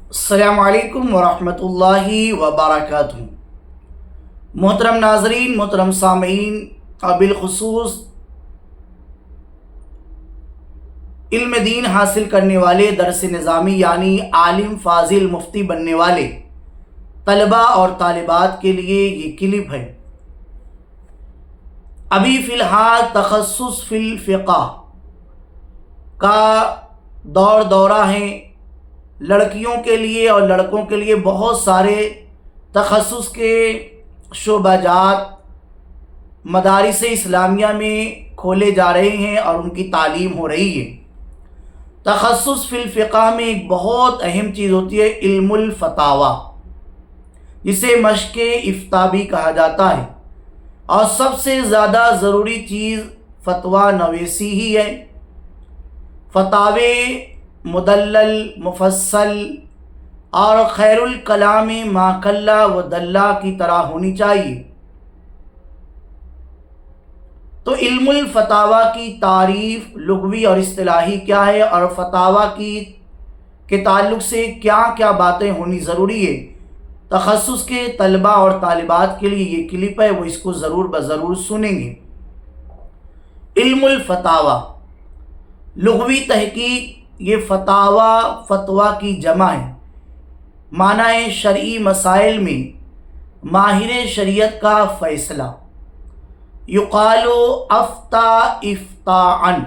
السلام علیکم ورحمۃ اللہ وبرکاتہ۔ محترم ناظرین، محترم سامعین اور بالخصوص علم دین حاصل کرنے والے، درس نظامی یعنی عالم فاضل مفتی بننے والے طلباء اور طالبات کے لیے یہ کلپ ہے۔ ابھی فی الحال تخصص فی الفقہ کا دورہ ہے۔ لڑکیوں کے لیے اور لڑکوں کے لیے بہت سارے تخصص کے شعبہ جات مدارس اسلامیہ میں کھولے جا رہے ہیں اور ان کی تعلیم ہو رہی ہے۔ تخصص فی الفقہ میں ایک بہت اہم چیز ہوتی ہے علم الفتاوی، جسے مشق افتاء بھی کہا جاتا ہے، اور سب سے زیادہ ضروری چیز فتویٰ نویسی ہی ہے۔ فتاوے مدلل، مفصل اور خیر الکلام ما کلا و دلہ کی طرح ہونی چاہیے۔ تو علم الفتاوی کی تعریف لغوی اور اصطلاحی کیا ہے، اور فتاوی کے تعلق سے کیا کیا باتیں ہونی ضروری ہے، تخصص کے طلباء اور طالبات کے لیے یہ کلپ ہے، وہ اس کو ضرور بضرور سنیں گے۔ علم الفتاوی لغوی تحقیق، یہ فتویٰ کی جمع ہے، معنی شرعی مسائل میں ماہر شریعت کا فیصلہ۔ یقال افتا افتاءً،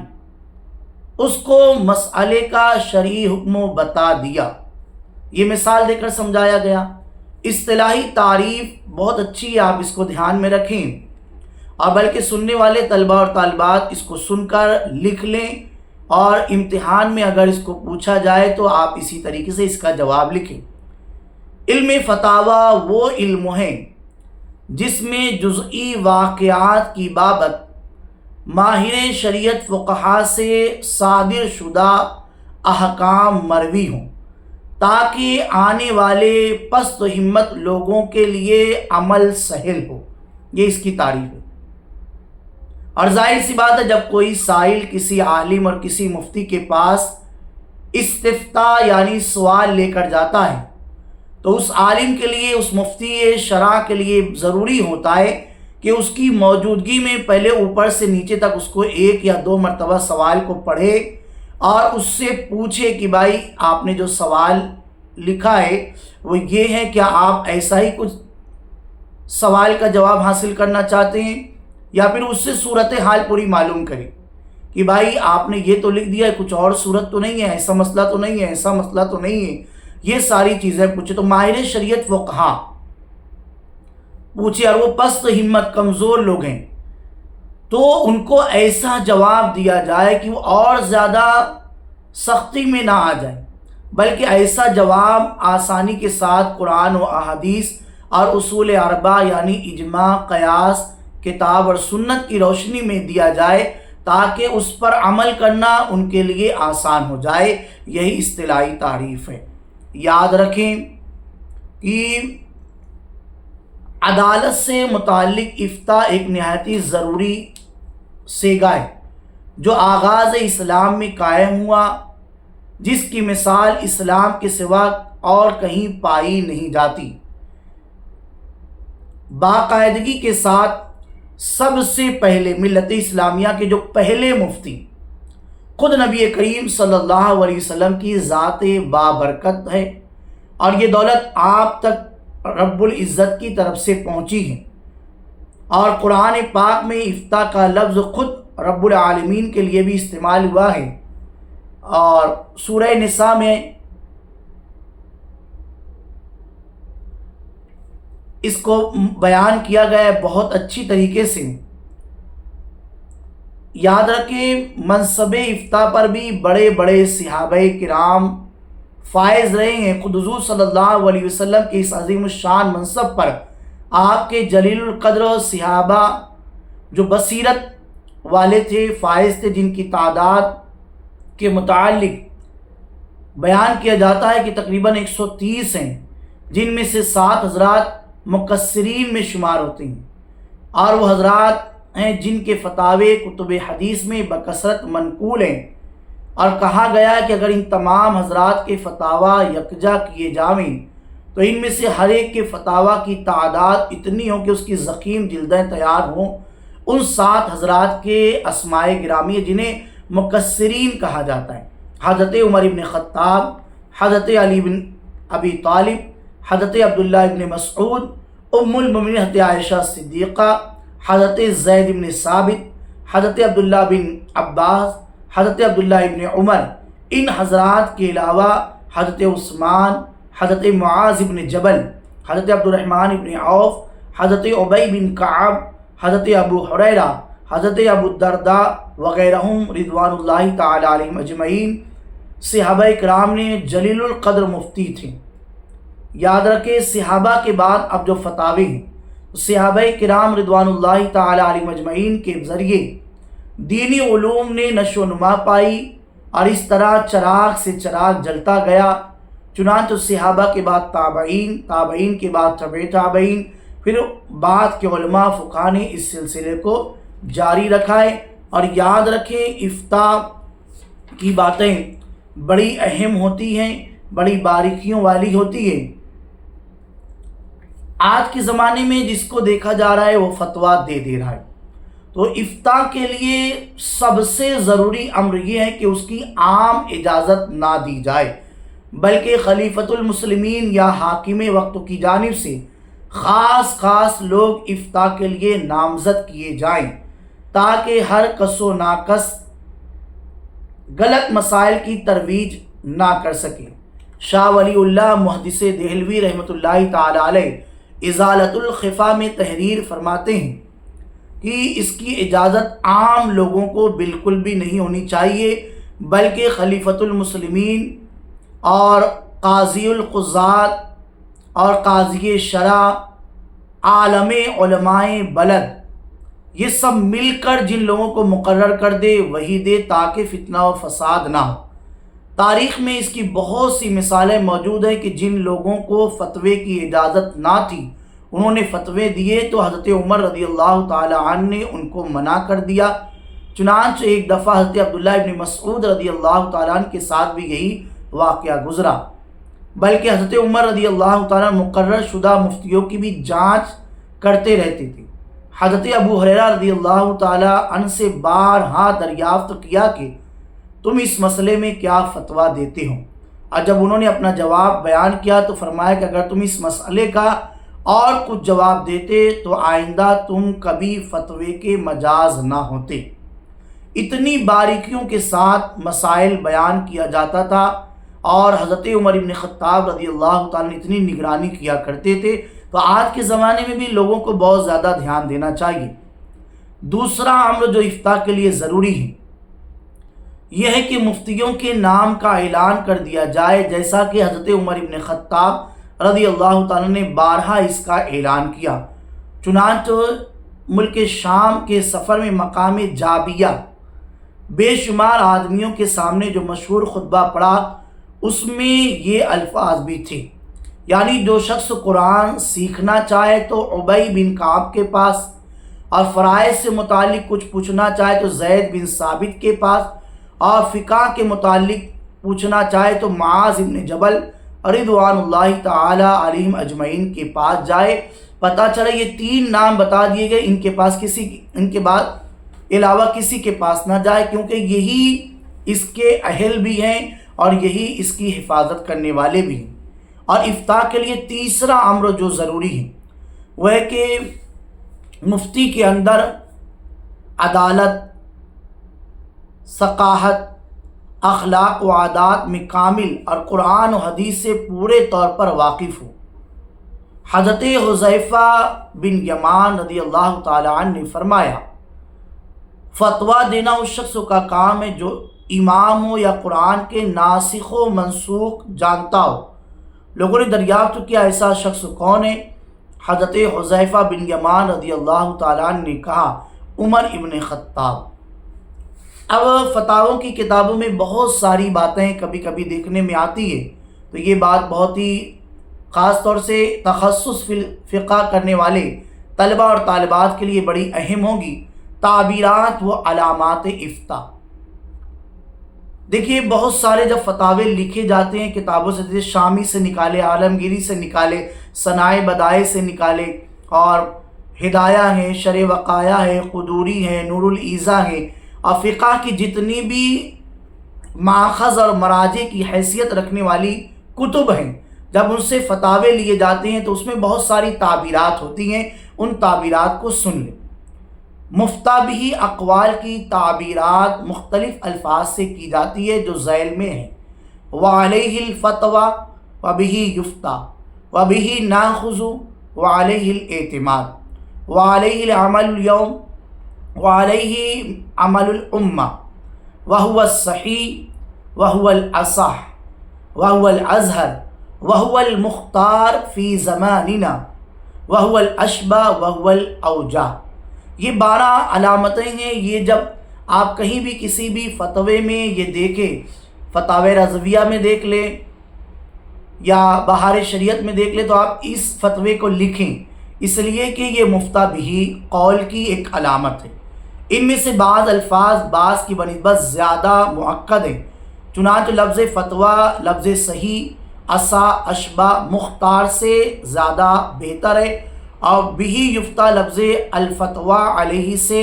اس کو مسئلے کا شرعی حکم بتا دیا، یہ مثال دے کر سمجھایا گیا۔ اصطلاحی تعریف بہت اچھی ہے، آپ اس کو دھیان میں رکھیں، اور بلکہ سننے والے طلباء اور طالبات اس کو سن کر لکھ لیں، اور امتحان میں اگر اس کو پوچھا جائے تو آپ اسی طریقے سے اس کا جواب لکھیں۔ علم فتاوی وہ علم ہے جس میں جزئی واقعات کی بابت ماہر شریعت فقہا سے صادر شدہ احکام مروی ہوں، تاکہ آنے والے پست ہمت لوگوں کے لیے عمل سہل ہو۔ یہ اس کی تعریف ہے۔ اور ظاہر سی بات ہے، جب کوئی سائل کسی عالم اور کسی مفتی کے پاس استفتاء یعنی سوال لے کر جاتا ہے، تو اس عالم کے لیے، اس مفتی شرع کے لیے ضروری ہوتا ہے کہ اس کی موجودگی میں پہلے اوپر سے نیچے تک اس کو 1 یا 2 مرتبہ سوال کو پڑھے اور اس سے پوچھے کہ بھائی آپ نے جو سوال لکھا ہے وہ یہ ہے، کیا آپ ایسا ہی کچھ سوال کا جواب حاصل کرنا چاہتے ہیں، یا پھر اس سے صورتحال پوری معلوم کریں کہ بھائی آپ نے یہ تو لکھ دیا ہے، کچھ اور صورت تو نہیں ہے، ایسا مسئلہ تو نہیں ہے، ایسا مسئلہ تو نہیں ہے، یہ ساری چیزیں پوچھے۔ تو ماہر شریعت فقہا پوچھے، اور وہ پست ہمت کمزور لوگ ہیں، تو ان کو ایسا جواب دیا جائے کہ وہ اور زیادہ سختی میں نہ آ جائے، بلکہ ایسا جواب آسانی کے ساتھ قرآن و احادیث اور اصول اربعہ یعنی اجماع، قیاس، کتاب اور سنت کی روشنی میں دیا جائے، تاکہ اس پر عمل کرنا ان کے لیے آسان ہو جائے۔ یہی اصطلاحی تعریف ہے۔ یاد رکھیں کہ عدالت سے متعلق افتاء ایک نہایتی ضروری سیگا ہے، جو آغاز اسلام میں قائم ہوا، جس کی مثال اسلام کے سوا اور کہیں پائی نہیں جاتی۔ باقاعدگی کے ساتھ سب سے پہلے ملت اسلامیہ کے جو پہلے مفتی خود نبی کریم صلی اللہ علیہ وسلم کی ذات بابرکت ہے، اور یہ دولت آپ تک رب العزت کی طرف سے پہنچی ہے، اور قرآن پاک میں افتاء کا لفظ خود رب العالمین کے لیے بھی استعمال ہوا ہے، اور سورہ نساء میں اس کو بیان کیا گیا ہے بہت اچھی طریقے سے۔ یاد رکھیں، منصب افتاء پر بھی بڑے بڑے صحابہ کرام فائز رہے ہیں۔ خود حضور صلی اللہ علیہ وسلم کے اس عظیم الشان منصب پر آپ کے جلیل القدر صحابہ جو بصیرت والے تھے، فائز تھے، جن کی تعداد کے متعلق بیان کیا جاتا ہے کہ تقریباً 130 ہیں، جن میں سے 7 حضرات مقصرین میں شمار ہوتے ہیں، اور وہ حضرات ہیں جن کے فتاوے کتب حدیث میں بکثرت منقول ہیں، اور کہا گیا ہے کہ اگر ان تمام حضرات کے فتاویٰ یکجا کیے جائیں تو ان میں سے ہر ایک کے فتاویٰ کی تعداد اتنی ہو کہ اس کی ضخیم جلدیں تیار ہوں۔ ان 7 حضرات کے اسماء گرامی جنہیں مکثرین کہا جاتا ہے، حضرت عمر ابن خطاب، حضرت علی بن ابی طالب، حضرت عبداللہ ابن مسعود، ام المؤمنین حضرت عائشہ صدیقہ، حضرت زید بن ثابت، حضرت عبداللہ بن عباس، حضرت عبداللہ ابن عمر۔ ان حضرات کے علاوہ حضرت عثمان، حضرت معاذ بن جبل، حضرت عبد الرحمن بن عوف، حضرت عبی بن کعب، حضرت ابو ہریرہ، حضرت ابو الدرداء وغیرہم رضوان اللہ تعالی علیہم اجمعین صحابہ کرام نے جلیل القدر مفتی تھے۔ یاد رکھیں صحابہ کے بعد اب جو فتاوی ہیں صحابہ کرام رضوان اللہ تعالی علیہم اجمعین کے ذریعے دینی علوم نے نشو و نما پائی اور اس طرح چراغ سے چراغ جلتا گیا۔ چنانچہ صحابہ کے بعد تابعین، تابعین کے بعد تبع تابعین، پھر بعد کے علماء فقہاء نے اس سلسلے کو جاری رکھا ہے۔ اور یاد رکھیں افتاء کی باتیں بڑی اہم ہوتی ہیں، بڑی باریکیوں والی ہوتی ہیں۔ آج کے زمانے میں جس کو دیکھا جا رہا ہے وہ فتویٰ دے رہا ہے، تو افتاء کے لیے سب سے ضروری امر یہ ہے کہ اس کی عام اجازت نہ دی جائے، بلکہ خلیفۃ المسلمین یا حاکم وقت کی جانب سے خاص لوگ افتاء کے لیے نامزد کیے جائیں تاکہ ہر کس و ناکس غلط مسائل کی ترویج نہ کر سکے۔ شاہ ولی اللہ محدث دہلوی رحمۃ اللہ تعالی علیہ ازالۃ الخفا میں تحریر فرماتے ہیں کہ اس کی اجازت عام لوگوں کو بالکل بھی نہیں ہونی چاہیے، بلکہ خلیفۃ المسلمین اور قاضی القضات اور قاضی شرع، عالم علماء بلد، یہ سب مل کر جن لوگوں کو مقرر کر دے وہی دے تاکہ فتنہ و فساد نہ ہو۔ تاریخ میں اس کی بہت سی مثالیں موجود ہیں کہ جن لوگوں کو فتوے کی اجازت نہ تھی انہوں نے فتوے دیے تو حضرت عمر رضی اللہ تعالی عنہ نے ان کو منع کر دیا۔ چنانچہ ایک دفعہ حضرت عبداللہ ابن مسعود رضی اللہ تعالیٰ عنہ کے ساتھ بھی یہی واقعہ گزرا، بلکہ حضرت عمر رضی اللہ تعالیٰ مقرر شدہ مفتیوں کی بھی جانچ کرتے رہتے تھے۔ حضرت ابو ہریرہ رضی اللہ تعالیٰ عنہ سے بارہا دریافت کیا کہ تم اس مسئلے میں کیا فتویٰ دیتے ہو، اور جب انہوں نے اپنا جواب بیان کیا تو فرمایا کہ اگر تم اس مسئلے کا اور کچھ جواب دیتے تو آئندہ تم کبھی فتوے کے مجاز نہ ہوتے۔ اتنی باریکیوں کے ساتھ مسائل بیان کیا جاتا تھا اور حضرت عمر ابن خطاب رضی اللہ تعالیٰ نے اتنی نگرانی کیا کرتے تھے، تو آج کے زمانے میں بھی لوگوں کو بہت زیادہ دھیان دینا چاہیے۔ دوسرا امر جو افتاء کے لیے ضروری ہے یہ ہے کہ مفتیوں کے نام کا اعلان کر دیا جائے، جیسا کہ حضرت عمر ابن خطاب رضی اللہ تعالیٰ نے بارہا اس کا اعلان کیا۔ چنانچہ ملک شام کے سفر میں مقام جابیہ بے شمار آدمیوں کے سامنے جو مشہور خطبہ پڑھا اس میں یہ الفاظ بھی تھے، یعنی جو شخص قرآن سیکھنا چاہے تو عبی بن کعب کے پاس، اور فرائض سے متعلق کچھ پوچھنا چاہے تو زید بن ثابت کے پاس، اور فقہ کے متعلق پوچھنا چاہے تو معاذ بن جبل رضوان اللہ تعالی علیہم اجمعین کے پاس جائے۔ پتہ چلا یہ 3 نام بتا دیے گئے، ان کے بعد علاوہ کسی کے پاس نہ جائے، کیونکہ یہی اس کے اہل بھی ہیں اور یہی اس کی حفاظت کرنے والے بھی ہیں۔ اور افتاء کے لیے تیسرا امر جو ضروری ہے وہ ہے کہ مفتی کے اندر عدالت، ثقافت، اخلاق و عادات میں کامل اور قرآن و حدیث سے پورے طور پر واقف ہو۔ حضرت حذیفہ بن یمان رضی اللہ تعالی عنہ نے فرمایا فتویٰ دینا اس شخص کا کام ہے جو امام ہو یا قرآن کے ناسخ و منسوخ جانتا ہو۔ لوگوں نے دریافت کیا ایسا شخص کون ہے؟ حضرت حذیفہ بن یمان رضی اللہ تعالیٰ عنہ نے کہا عمر ابن خطاب۔ اب فتاووں کی کتابوں میں بہت ساری باتیں کبھی کبھی دیکھنے میں آتی ہے، تو یہ بات بہت ہی خاص طور سے تخصص فی الفقہ کرنے والے طلبہ اور طالبات کے لیے بڑی اہم ہوگی۔ تعبیرات و علامات افتاء۔ دیکھیے بہت سارے جب فتاوے لکھے جاتے ہیں کتابوں سے، جیسے شامی سے نکالے، عالمگیری سے نکالے، صنائع بدائع سے نکالے، اور ہدایہ ہیں، شرح وقایہ ہے، قدوری ہے، نور الایزا ہے، اور فقہ کی جتنی بھی ماخذ اور مراجع کی حیثیت رکھنے والی کتب ہیں، جب ان سے فتاوے لیے جاتے ہیں تو اس میں بہت ساری تعبیرات ہوتی ہیں، ان تعبیرات کو سن لیں۔ مفتہ بھی اقوال کی تعبیرات مختلف الفاظ سے کی جاتی ہے جو ذیل میں ہیں: وعلیہ الفتویٰ وبہ یفتیٰ وبہ ناخذ وعلیہ الاعتماد وعلیہ العمل اليوم وعلیہ عمل الامہ وہو الصحیح وہو الاصح وہو الازہر وہو المختار فی زماننا وہو الاشبہ وہو الاوجہ۔ یہ 12 علامتیں ہیں، یہ جب آپ کہیں بھی کسی بھی فتوے میں یہ دیکھیں، فتاوی رضویہ میں دیکھ لیں یا بہار شریعت میں دیکھ لیں، تو آپ اس فتوے کو لکھیں، اس لیے کہ یہ مفتہ بھی قول کی ایک علامت ہے۔ ان میں سے بعض الفاظ بعض کی بنسبت زیادہ معقد ہیں، چنانچہ لفظ فتویٰ لفظ صحیح، اصح، اشبہ، مختار سے زیادہ بہتر ہے، اور بہی یفتیٰ لفظ الفتویٰ علیہ سے،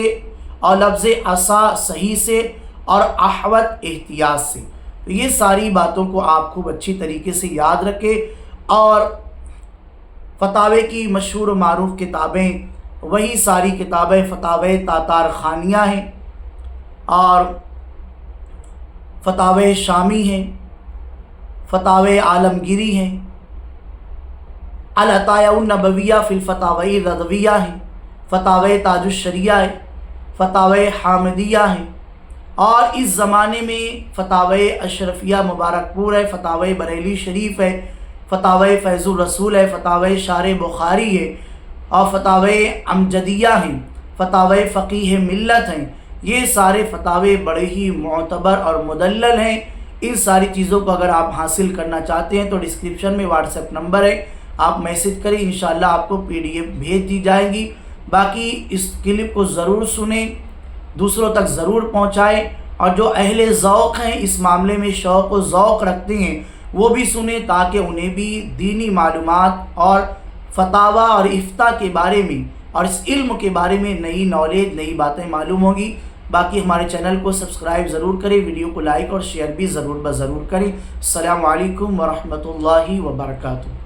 اور لفظ اصح صحیح سے، اور احوط احتیاط سے۔ تو یہ ساری باتوں کو آپ خوب اچھی طریقے سے یاد رکھیں، اور فتاوے کی مشہور و معروف کتابیں وہی ساری کتابیں فتاوی تاتار خانیہ ہیں، اور فتاوی شامی ہیں، فتاوی عالمگیری ہیں، العطایہ النبویہ فی الفتاوی الرضویہ ہیں، فتاوی تاج الشریعہ ہے، فتاوی حامدیہ ہیں، اور اس زمانے میں فتاوی اشرفیہ مبارک پور ہے، فتاوی بریلی شریف ہے، فتاوی فیض الرسول ہے، فتاوی شارح بخاری ہے، اور فتاوی امجدیہ ہیں، فتاوی فقیہ ملت ہیں۔ یہ سارے فتاوے بڑے ہی معتبر اور مدلل ہیں۔ ان ساری چیزوں کو اگر آپ حاصل کرنا چاہتے ہیں تو ڈسکرپشن میں واٹس ایپ نمبر ہے، آپ میسج کریں، انشاءاللہ آپ کو PDF بھیج دی جائیں گی۔ باقی اس کلپ کو ضرور سنیں، دوسروں تک ضرور پہنچائیں، اور جو اہل ذوق ہیں، اس معاملے میں شوق و ذوق رکھتے ہیں، وہ بھی سنیں، تاکہ انہیں بھی دینی معلومات اور فتاویٰ اور افتاء کے بارے میں اور اس علم کے بارے میں نئی نالج، نئی باتیں معلوم ہوگی۔ باقی ہمارے چینل کو سبسکرائب ضرور کریں، ویڈیو کو لائک اور شیئر بھی ضرور کریں۔ السلام علیکم ورحمۃ اللہ وبرکاتہ۔